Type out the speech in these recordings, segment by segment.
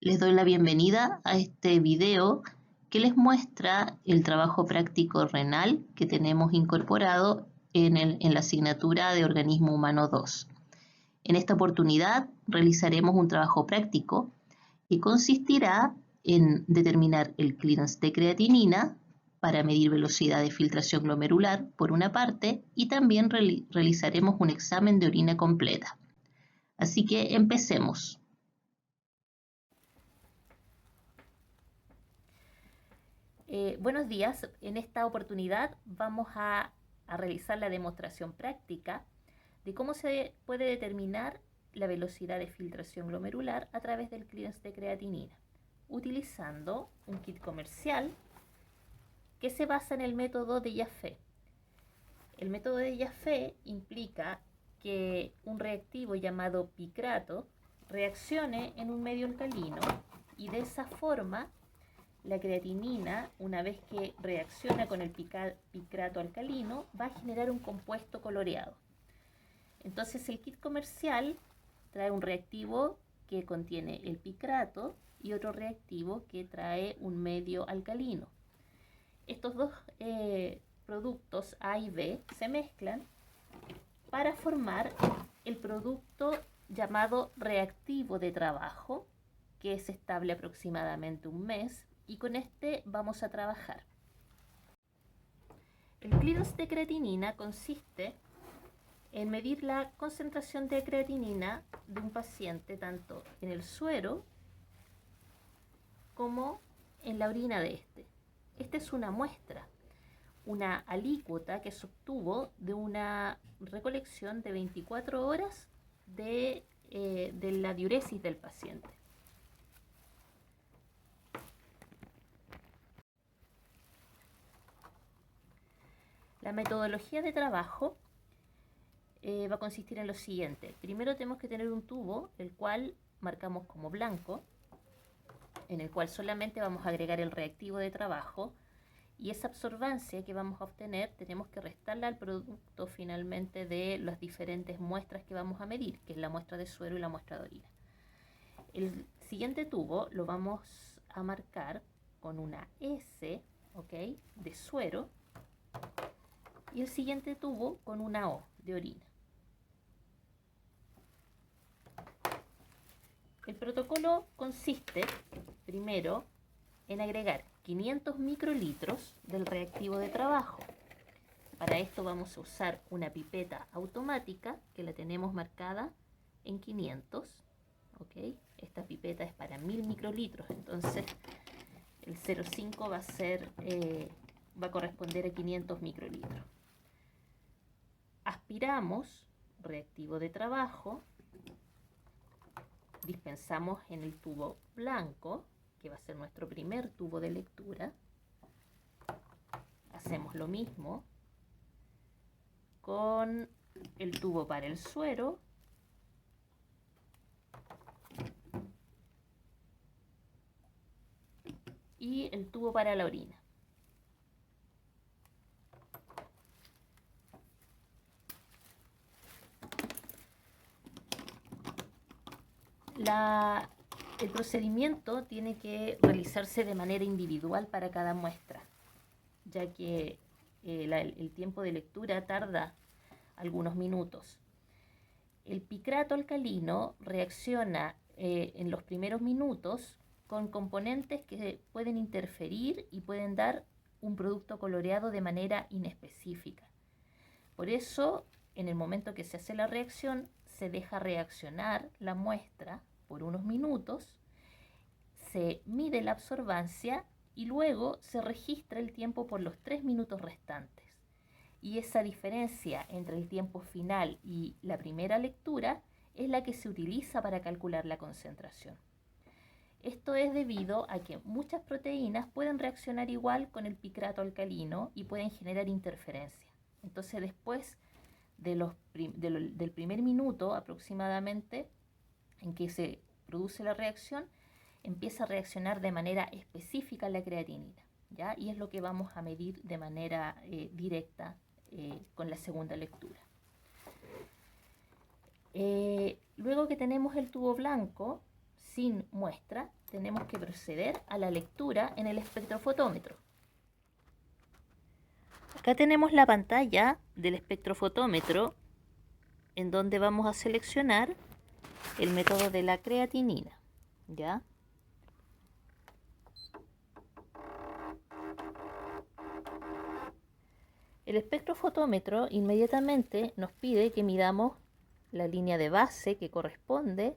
Les doy la bienvenida a este video que les muestra el trabajo práctico renal que tenemos incorporado en la asignatura de Organismo Humano 2. En esta oportunidad realizaremos un trabajo práctico que consistirá en determinar el clearance de creatinina para medir velocidad de filtración glomerular por una parte y también realizaremos un examen de orina completa. Así que empecemos. Buenos días, en esta oportunidad vamos a realizar la demostración práctica de cómo se puede determinar la velocidad de filtración glomerular a través del clearance de creatinina, utilizando un kit comercial que se basa en el método de Jaffe. El método de Jaffe implica que un reactivo llamado picrato reaccione en un medio alcalino y de esa forma la creatinina, una vez que reacciona con el picrato alcalino, va a generar un compuesto coloreado. Entonces el kit comercial trae un reactivo que contiene el picrato y otro reactivo que trae un medio alcalino. Estos dos productos A y B se mezclan para formar el producto llamado reactivo de trabajo, que es estable aproximadamente un mes, y con este vamos a trabajar. El clearance de creatinina consiste en medir la concentración de creatinina de un paciente tanto en el suero como en la orina de este. Esta es una muestra, una alícuota que se obtuvo de una recolección de 24 horas de la diuresis del paciente. La metodología de trabajo va a consistir en lo siguiente. Primero tenemos que tener un tubo, el cual marcamos como blanco, en el cual solamente vamos a agregar el reactivo de trabajo, y esa absorbancia que vamos a obtener tenemos que restarla al producto finalmente de las diferentes muestras que vamos a medir, que es la muestra de suero y la muestra de orina. El siguiente tubo lo vamos a marcar con una S, ¿okay?, de suero, y el siguiente tubo con una O de orina. El protocolo consiste, primero, en agregar 500 microlitros del reactivo de trabajo. Para esto vamos a usar una pipeta automática que la tenemos marcada en 500. ¿Okay? Esta pipeta es para 1000 microlitros, entonces el 0,5 va a corresponder a 500 microlitros. Aspiramos reactivo de trabajo, dispensamos en el tubo blanco, que va a ser nuestro primer tubo de lectura. Hacemos lo mismo con el tubo para el suero y el tubo para la orina. El procedimiento tiene que realizarse de manera individual para cada muestra, ya que el tiempo de lectura tarda algunos minutos. El picrato alcalino reacciona en los primeros minutos con componentes que pueden interferir y pueden dar un producto coloreado de manera inespecífica. Por eso, en el momento que se hace la reacción, se deja reaccionar la muestra por unos minutos, se mide la absorbancia y luego se registra el tiempo por los 3 minutos restantes. Y esa diferencia entre el tiempo final y la primera lectura es la que se utiliza para calcular la concentración. Esto es debido a que muchas proteínas pueden reaccionar igual con el picrato alcalino y pueden generar interferencia. Entonces, después del primer minuto aproximadamente en que se produce la reacción, empieza a reaccionar de manera específica la creatinina, ¿ya? Y es lo que vamos a medir de manera directa con la segunda lectura. Luego que tenemos el tubo blanco, sin muestra, tenemos que proceder a la lectura en el espectrofotómetro. Acá tenemos la pantalla del espectrofotómetro en donde vamos a seleccionar el método de la creatinina, ¿ya? El espectrofotómetro inmediatamente nos pide que midamos la línea de base que corresponde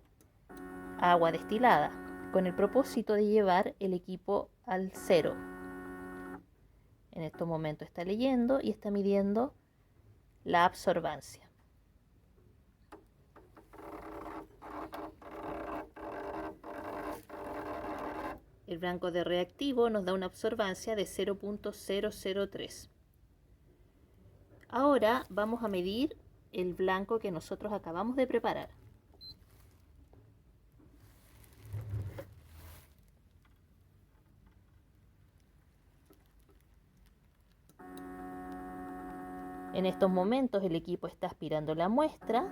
a agua destilada, con el propósito de llevar el equipo al cero. En estos momentos está leyendo y está midiendo la absorbancia. El blanco de reactivo nos da una absorbancia de 0.003. Ahora vamos a medir el blanco que nosotros acabamos de preparar. En estos momentos el equipo está aspirando la muestra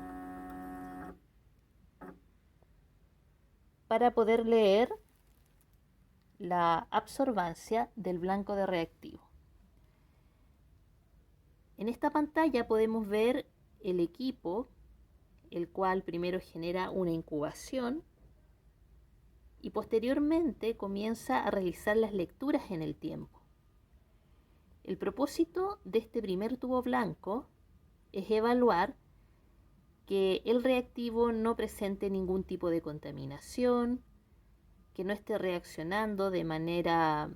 para poder leer la absorbancia del blanco de reactivo. En esta pantalla podemos ver el equipo, el cual primero genera una incubación y posteriormente comienza a realizar las lecturas en el tiempo. El propósito de este primer tubo blanco es evaluar que el reactivo no presente ningún tipo de contaminación, que no esté reaccionando de manera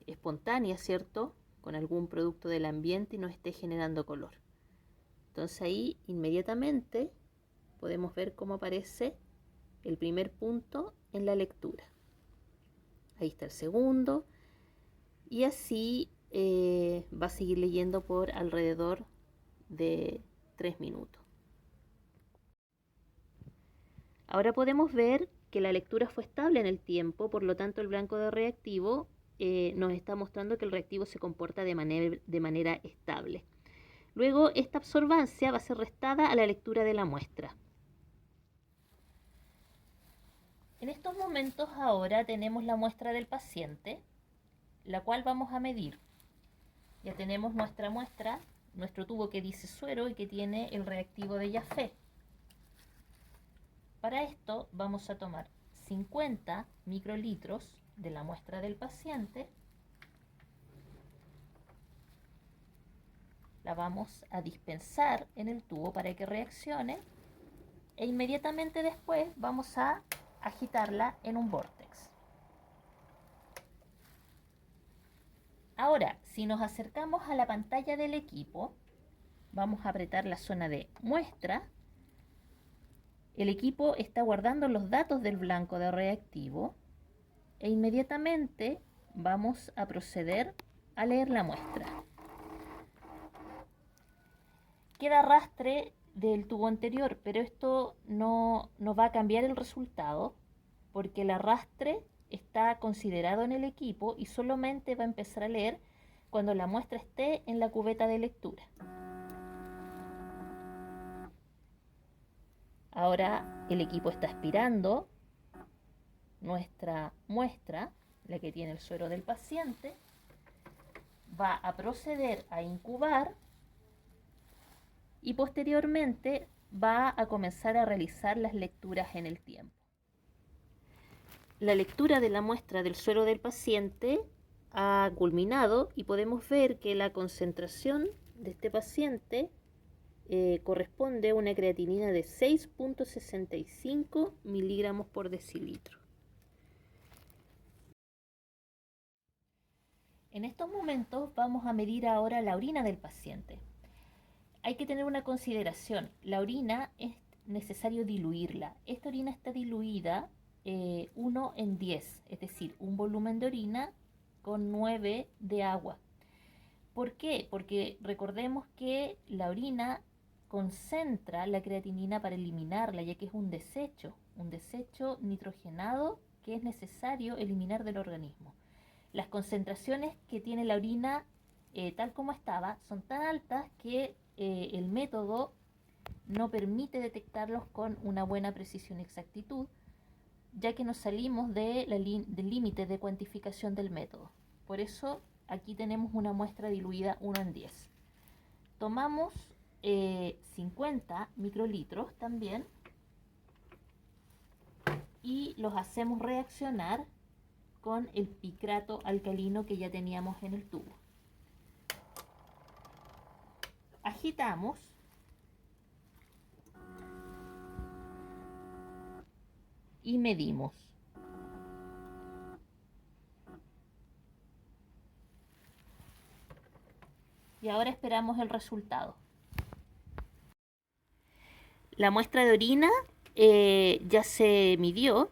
espontánea, ¿cierto?, con algún producto del ambiente y no esté generando color. Entonces ahí inmediatamente podemos ver cómo aparece el primer punto en la lectura. Ahí está el segundo y así va a seguir leyendo por alrededor de 3 minutos. Ahora podemos ver que la lectura fue estable en el tiempo, por lo tanto el blanco de reactivo nos está mostrando que el reactivo se comporta de manera estable. Luego esta absorbancia va a ser restada a la lectura de la muestra. En estos momentos ahora tenemos la muestra del paciente, la cual vamos a medir. Ya tenemos nuestra muestra, nuestro tubo que dice suero y que tiene el reactivo de Jaffe. Para esto vamos a tomar 50 microlitros de la muestra del paciente, la vamos a dispensar en el tubo para que reaccione e inmediatamente después vamos a agitarla en un vórtex. Ahora, si nos acercamos a la pantalla del equipo, vamos a apretar la zona de muestra. El equipo está guardando los datos del blanco de reactivo e inmediatamente vamos a proceder a leer la muestra. Queda arrastre del tubo anterior, pero esto no va a cambiar el resultado porque el arrastre está considerado en el equipo y solamente va a empezar a leer cuando la muestra esté en la cubeta de lectura. Ahora el equipo está aspirando nuestra muestra, la que tiene el suero del paciente, va a proceder a incubar y posteriormente va a comenzar a realizar las lecturas en el tiempo. La lectura de la muestra del suero del paciente ha culminado y podemos ver que la concentración de este paciente corresponde a una creatinina de 6.65 miligramos por decilitro. En estos momentos vamos a medir ahora la orina del paciente. Hay que tener una consideración, la orina es necesario diluirla. Esta orina está diluida 1 en 10, es decir, un volumen de orina con 9 de agua. ¿Por qué? Porque recordemos que la orina concentra la creatinina para eliminarla, ya que es un desecho nitrogenado que es necesario eliminar del organismo. Las concentraciones que tiene la orina tal como estaba son tan altas que el método no permite detectarlos con una buena precisión y exactitud, ya que nos salimos del límite de cuantificación del método. Por eso aquí tenemos una muestra diluida 1 en 10. Tomamos 50 microlitros también y los hacemos reaccionar con el picrato alcalino que ya teníamos en el tubo. Agitamos y medimos. Y ahora esperamos el resultado. La muestra de orina ya se midió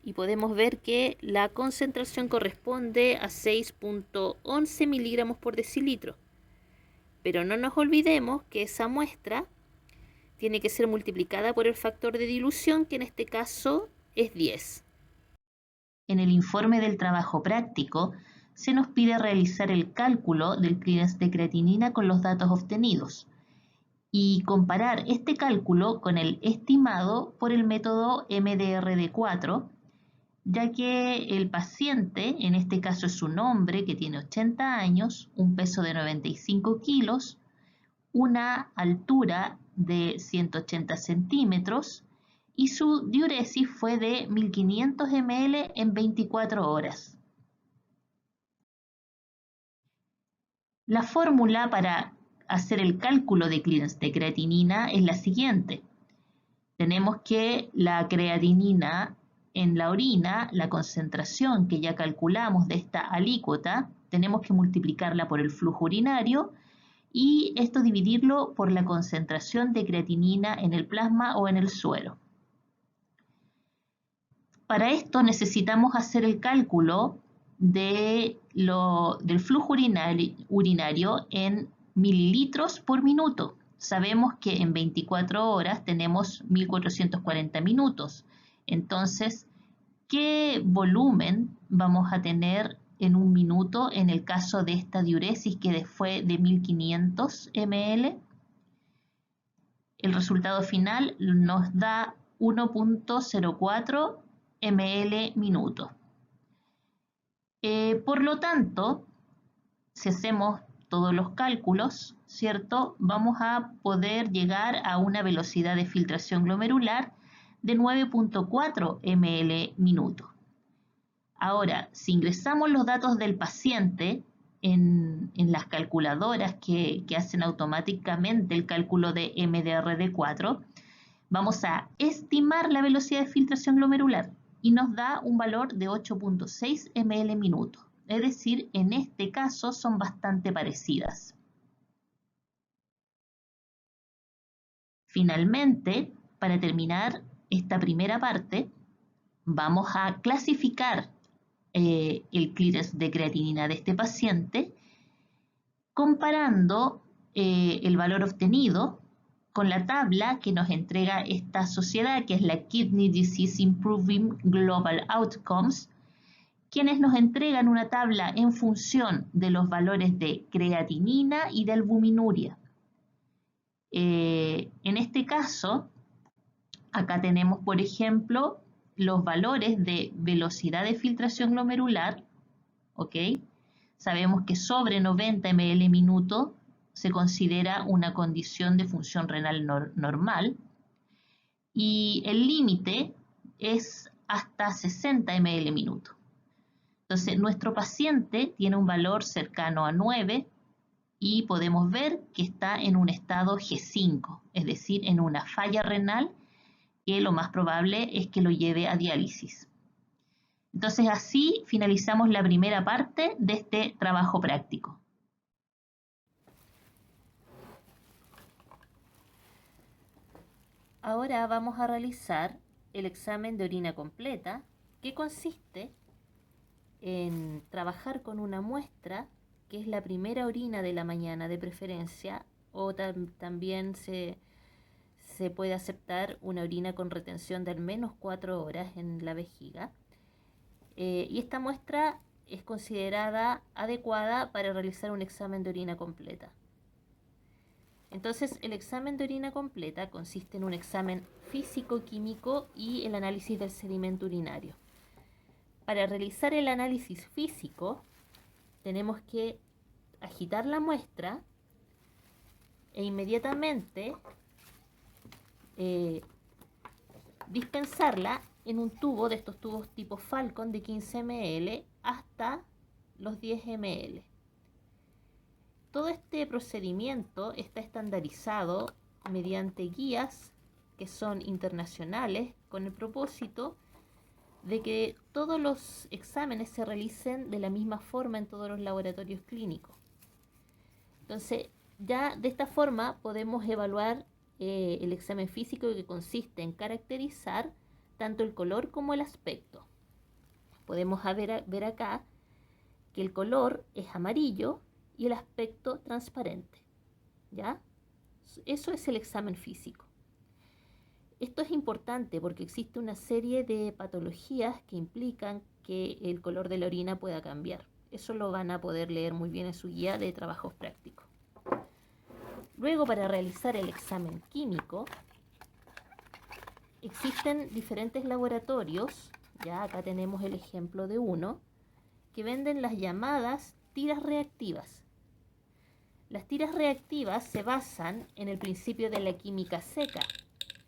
y podemos ver que la concentración corresponde a 6.11 miligramos por decilitro. Pero no nos olvidemos que esa muestra tiene que ser multiplicada por el factor de dilución, que en este caso es 10. En el informe del trabajo práctico, se nos pide realizar el cálculo del clearance de creatinina con los datos obtenidos y comparar este cálculo con el estimado por el método MDRD4, ya que el paciente, en este caso es un hombre que tiene 80 años, un peso de 95 kilos, una altura de 180 centímetros y su diuresis fue de 1500 ml en 24 horas. La fórmula para hacer el cálculo de clearance de creatinina es la siguiente. Tenemos que la creatinina en la orina, la concentración que ya calculamos de esta alícuota, tenemos que multiplicarla por el flujo urinario y esto dividirlo por la concentración de creatinina en el plasma o en el suero. Para esto necesitamos hacer el cálculo del flujo urinario en mililitros por minuto. Sabemos que en 24 horas tenemos 1440 minutos. Entonces, ¿qué volumen vamos a tener en un minuto en el caso de esta diuresis que fue de 1500 ml? El resultado final nos da 1.04 ml minuto. Por lo tanto, si hacemos todos los cálculos, ¿cierto? Vamos a poder llegar a una velocidad de filtración glomerular de 9.4 ml minuto. Ahora, si ingresamos los datos del paciente en las calculadoras que hacen automáticamente el cálculo de MDRD4, vamos a estimar la velocidad de filtración glomerular y nos da un valor de 8.6 ml minuto. Es decir, en este caso son bastante parecidas. Finalmente, para terminar esta primera parte, vamos a clasificar el clearance de creatinina de este paciente comparando el valor obtenido con la tabla que nos entrega esta sociedad, que es la Kidney Disease Improving Global Outcomes, quienes nos entregan una tabla en función de los valores de creatinina y de albuminuria. En este caso, acá tenemos, por ejemplo, los valores de velocidad de filtración glomerular, ¿ok? Sabemos que sobre 90 ml minuto se considera una condición de función renal normal y el límite es hasta 60 ml minuto. Entonces, nuestro paciente tiene un valor cercano a 9 y podemos ver que está en un estado G5, es decir, en una falla renal que lo más probable es que lo lleve a diálisis. Entonces, así finalizamos la primera parte de este trabajo práctico. Ahora vamos a realizar el examen de orina completa, que consiste en trabajar con una muestra, que es la primera orina de la mañana de preferencia, o también se puede aceptar una orina con retención de al menos 4 horas en la vejiga. Y esta muestra es considerada adecuada para realizar un examen de orina completa. Entonces, el examen de orina completa consiste en un examen físico-químico y el análisis del sedimento urinario. Para realizar el análisis físico, tenemos que agitar la muestra e inmediatamente dispensarla en un tubo de estos tubos tipo Falcon de 15 ml hasta los 10 ml. Todo este procedimiento está estandarizado mediante guías que son internacionales con el propósito de que todos los exámenes se realicen de la misma forma en todos los laboratorios clínicos. Entonces, ya de esta forma podemos evaluar el examen físico, que consiste en caracterizar tanto el color como el aspecto. Podemos ver acá que el color es amarillo y el aspecto transparente, ¿ya? Eso es el examen físico. Esto es importante porque existe una serie de patologías que implican que el color de la orina pueda cambiar. Eso lo van a poder leer muy bien en su guía de trabajos prácticos. Luego, para realizar el examen químico, existen diferentes laboratorios, ya acá tenemos el ejemplo de uno, que venden las llamadas tiras reactivas. Las tiras reactivas se basan en el principio de la química seca,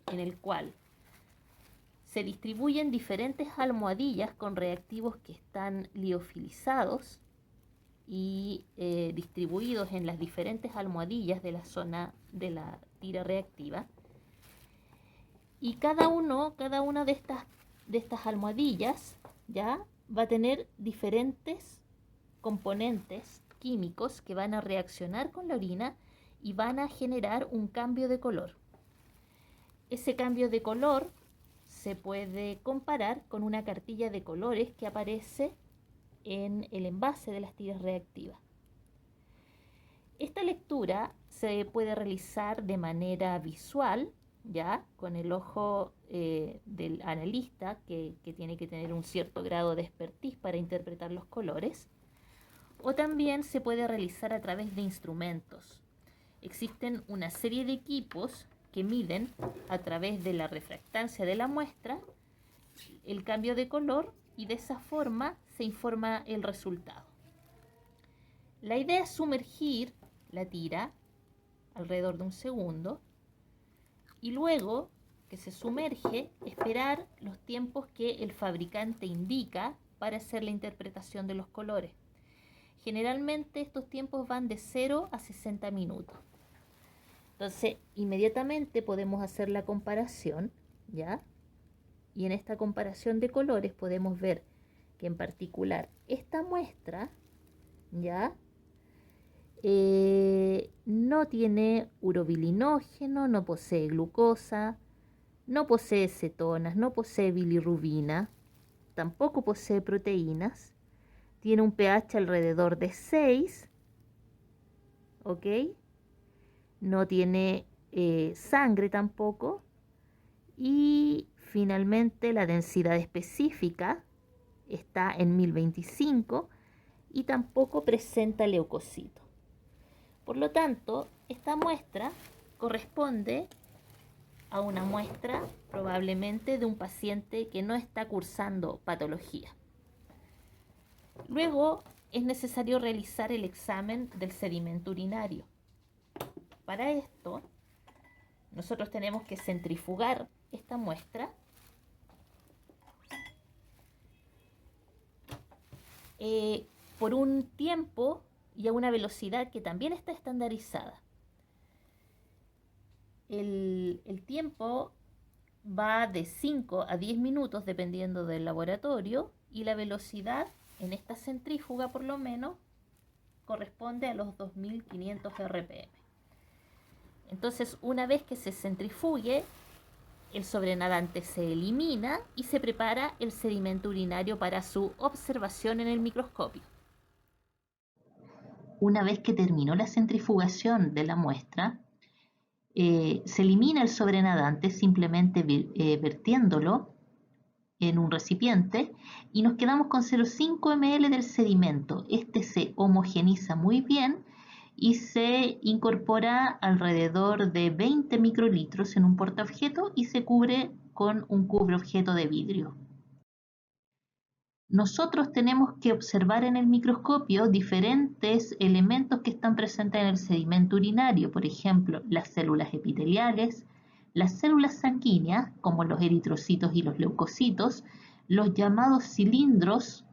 en el cual se distribuyen diferentes almohadillas con reactivos que están liofilizados y distribuidos en las diferentes almohadillas de la zona de la tira reactiva. Y cada una de estas almohadillas ya va a tener diferentes componentes químicos que van a reaccionar con la orina y van a generar un cambio de color. Ese cambio de color se puede comparar con una cartilla de colores que aparece en el envase de las tiras reactivas. Esta lectura se puede realizar de manera visual, ya con el ojo del analista, que tiene que tener un cierto grado de expertise para interpretar los colores, o también se puede realizar a través de instrumentos. Existen una serie de equipos que miden a través de la refractancia de la muestra el cambio de color y de esa forma se informa el resultado. La idea es sumergir la tira alrededor de 1 segundo y luego que se sumerge, esperar los tiempos que el fabricante indica para hacer la interpretación de los colores. Generalmente estos tiempos van de 0 a 60 minutos. Entonces, inmediatamente podemos hacer la comparación, ¿ya? Y en esta comparación de colores podemos ver que en particular esta muestra, ¿ya? No tiene urobilinógeno, no posee glucosa, no posee cetonas, no posee bilirrubina, tampoco posee proteínas, tiene un pH alrededor de 6, ¿ok? No tiene sangre tampoco. Y finalmente la densidad específica está en 1025 y tampoco presenta leucocitos. Por lo tanto, esta muestra corresponde a una muestra probablemente de un paciente que no está cursando patología. Luego es necesario realizar el examen del sedimento urinario. Para esto, nosotros tenemos que centrifugar esta muestra por un tiempo y a una velocidad que también está estandarizada. El tiempo va de 5 a 10 minutos dependiendo del laboratorio y la velocidad en esta centrífuga por lo menos corresponde a los 2500 RPM. Entonces, una vez que se centrifugue, el sobrenadante se elimina y se prepara el sedimento urinario para su observación en el microscopio. Una vez que terminó la centrifugación de la muestra, se elimina el sobrenadante simplemente vertiéndolo en un recipiente y nos quedamos con 0,5 ml del sedimento. Este se homogeniza muy bien y se incorpora alrededor de 20 microlitros en un portaobjeto y se cubre con un cubreobjeto de vidrio. Nosotros tenemos que observar en el microscopio diferentes elementos que están presentes en el sedimento urinario, por ejemplo, las células epiteliales, las células sanguíneas, como los eritrocitos y los leucocitos, los llamados cilindros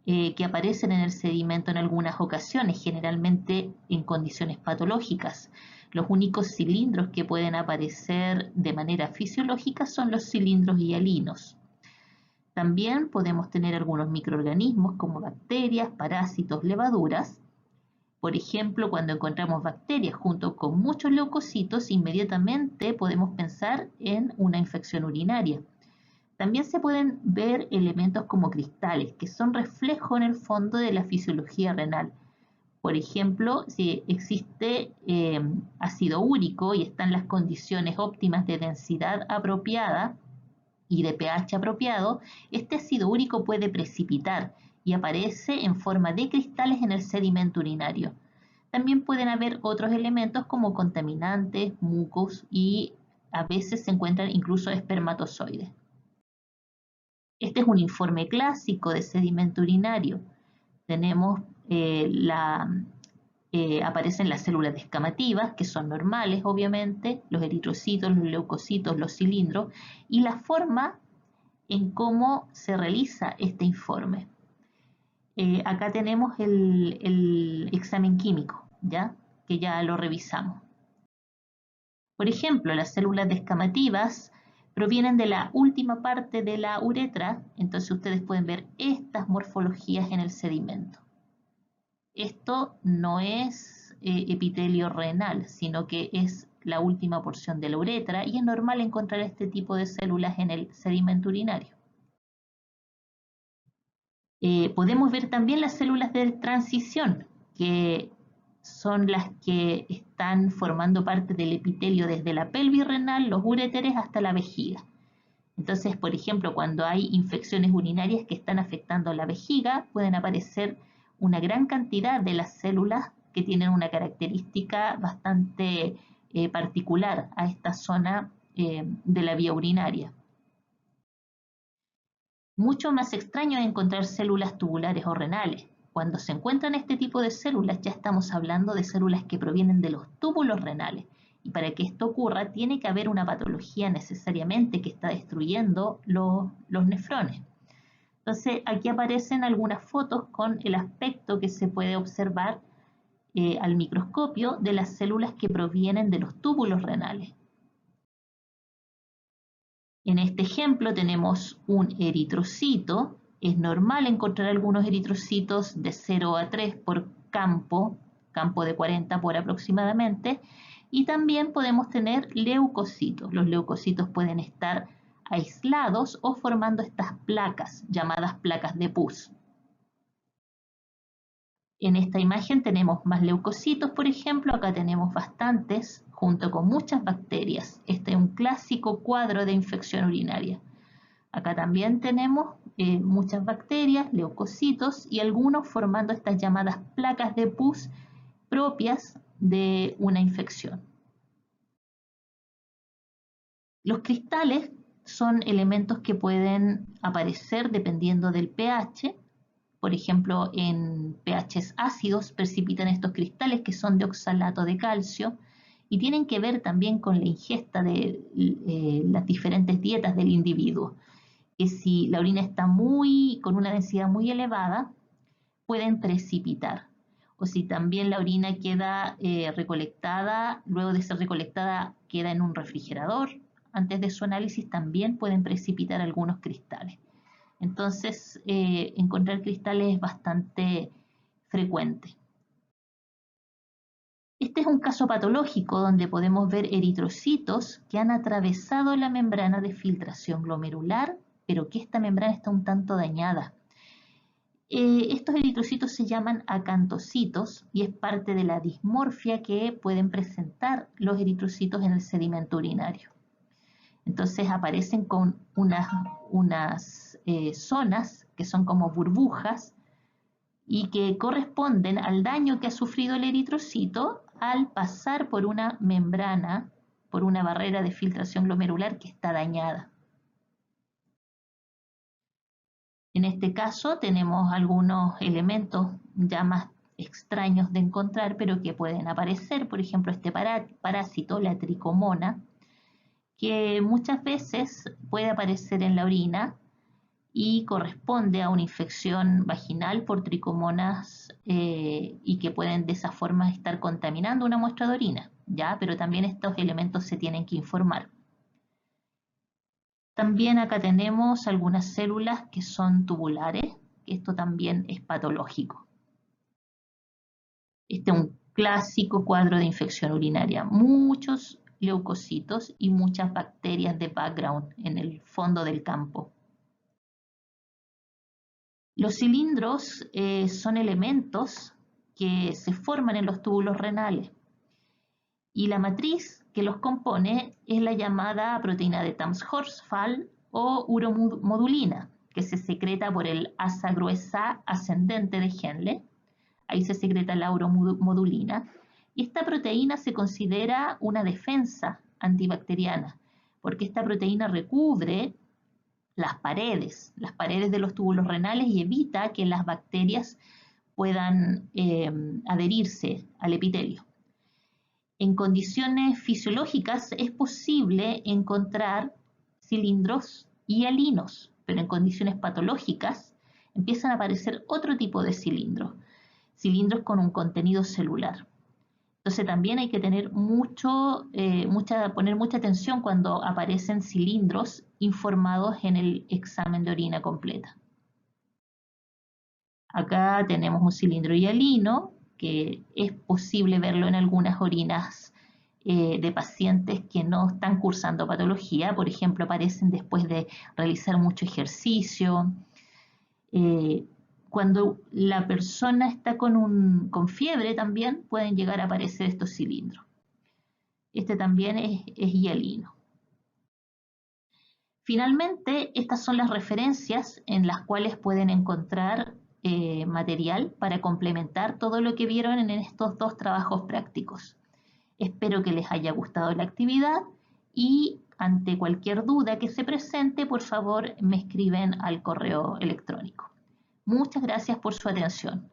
que aparecen en el sedimento en algunas ocasiones, generalmente en condiciones patológicas. Los únicos cilindros que pueden aparecer de manera fisiológica son los cilindros hialinos. También podemos tener algunos microorganismos como bacterias, parásitos, levaduras. Por ejemplo, cuando encontramos bacterias junto con muchos leucocitos, inmediatamente podemos pensar en una infección urinaria. También se pueden ver elementos como cristales, que son reflejo en el fondo de la fisiología renal. Por ejemplo, si existe ácido úrico y están las condiciones óptimas de densidad apropiada y de pH apropiado, este ácido úrico puede precipitar y aparece en forma de cristales en el sedimento urinario. También pueden haber otros elementos como contaminantes, mucos y a veces se encuentran incluso espermatozoides. Este es un informe clásico de sedimento urinario. Tenemos aparecen las células descamativas, que son normales, obviamente, los eritrocitos, los leucocitos, los cilindros, y la forma en cómo se realiza este informe. Acá tenemos el examen químico, ¿ya? Que ya lo revisamos. Por ejemplo, las células descamativas provienen de la última parte de la uretra, entonces ustedes pueden ver estas morfologías en el sedimento. Esto no es epitelio renal, sino que es la última porción de la uretra y es normal encontrar este tipo de células en el sedimento urinario. Podemos ver también las células de transición, que son las que están formando parte del epitelio desde la pelvis renal, los uréteres, hasta la vejiga. Entonces, por ejemplo, cuando hay infecciones urinarias que están afectando la vejiga, pueden aparecer una gran cantidad de las células que tienen una característica bastante particular a esta zona de la vía urinaria. Mucho más extraño es encontrar células tubulares o renales. Cuando se encuentran este tipo de células ya estamos hablando de células que provienen de los túbulos renales. Y para que esto ocurra tiene que haber una patología necesariamente que está destruyendo los nefrones. Entonces aquí aparecen algunas fotos con el aspecto que se puede observar al microscopio de las células que provienen de los túbulos renales. En este ejemplo tenemos un eritrocito. Es normal encontrar algunos eritrocitos de 0 a 3 por campo de 40 por aproximadamente, y también podemos tener leucocitos. Los leucocitos pueden estar aislados o formando estas placas, llamadas placas de pus. En esta imagen tenemos más leucocitos, por ejemplo, acá tenemos bastantes, junto con muchas bacterias. Este es un clásico cuadro de infección urinaria. Acá también tenemos muchas bacterias, leucocitos y algunos formando estas llamadas placas de pus propias de una infección. Los cristales son elementos que pueden aparecer dependiendo del pH. Por ejemplo, en pHs ácidos precipitan estos cristales que son de oxalato de calcio y tienen que ver también con la ingesta de las diferentes dietas del individuo. Que si la orina está con una densidad muy elevada, pueden precipitar. O si también la orina queda recolectada, luego de ser recolectada queda en un refrigerador, antes de su análisis también pueden precipitar algunos cristales. Entonces, encontrar cristales es bastante frecuente. Este es un caso patológico donde podemos ver eritrocitos que han atravesado la membrana de filtración glomerular, pero que esta membrana está un tanto dañada. Estos eritrocitos se llaman acantocitos y es parte de la dismorfia que pueden presentar los eritrocitos en el sedimento urinario. Entonces aparecen con unas zonas que son como burbujas y que corresponden al daño que ha sufrido el eritrocito al pasar por una membrana, por una barrera de filtración glomerular que está dañada. En este caso tenemos algunos elementos ya más extraños de encontrar, pero que pueden aparecer, por ejemplo, este parásito, la tricomona, que muchas veces puede aparecer en la orina y corresponde a una infección vaginal por tricomonas y que pueden de esa forma estar contaminando una muestra de orina, ¿ya? Pero también estos elementos se tienen que informar. También acá tenemos algunas células que son tubulares, que esto también es patológico. Este es un clásico cuadro de infección urinaria. Muchos leucocitos y muchas bacterias de background en el fondo del campo. Los cilindros son elementos que se forman en los túbulos renales y la matriz que los compone es la llamada proteína de Tams-Horsfall o uromodulina, que se secreta por el asa gruesa ascendente de Henle. Ahí se secreta la uromodulina. Y esta proteína se considera una defensa antibacteriana, porque esta proteína recubre las paredes de los túbulos renales y evita que las bacterias puedan adherirse al epitelio. En condiciones fisiológicas es posible encontrar cilindros hialinos, pero en condiciones patológicas empiezan a aparecer otro tipo de cilindros con un contenido celular. Entonces también hay que tener poner mucha atención cuando aparecen cilindros informados en el examen de orina completa. Acá tenemos un cilindro hialino que es posible verlo en algunas orinas de pacientes que no están cursando patología, por ejemplo, aparecen después de realizar mucho ejercicio. Cuando la persona está con fiebre también pueden llegar a aparecer estos cilindros. Este también es hialino. Finalmente, estas son las referencias en las cuales pueden encontrar material para complementar todo lo que vieron en estos dos trabajos prácticos. Espero que les haya gustado la actividad y ante cualquier duda que se presente, por favor me escriben al correo electrónico. Muchas gracias por su atención.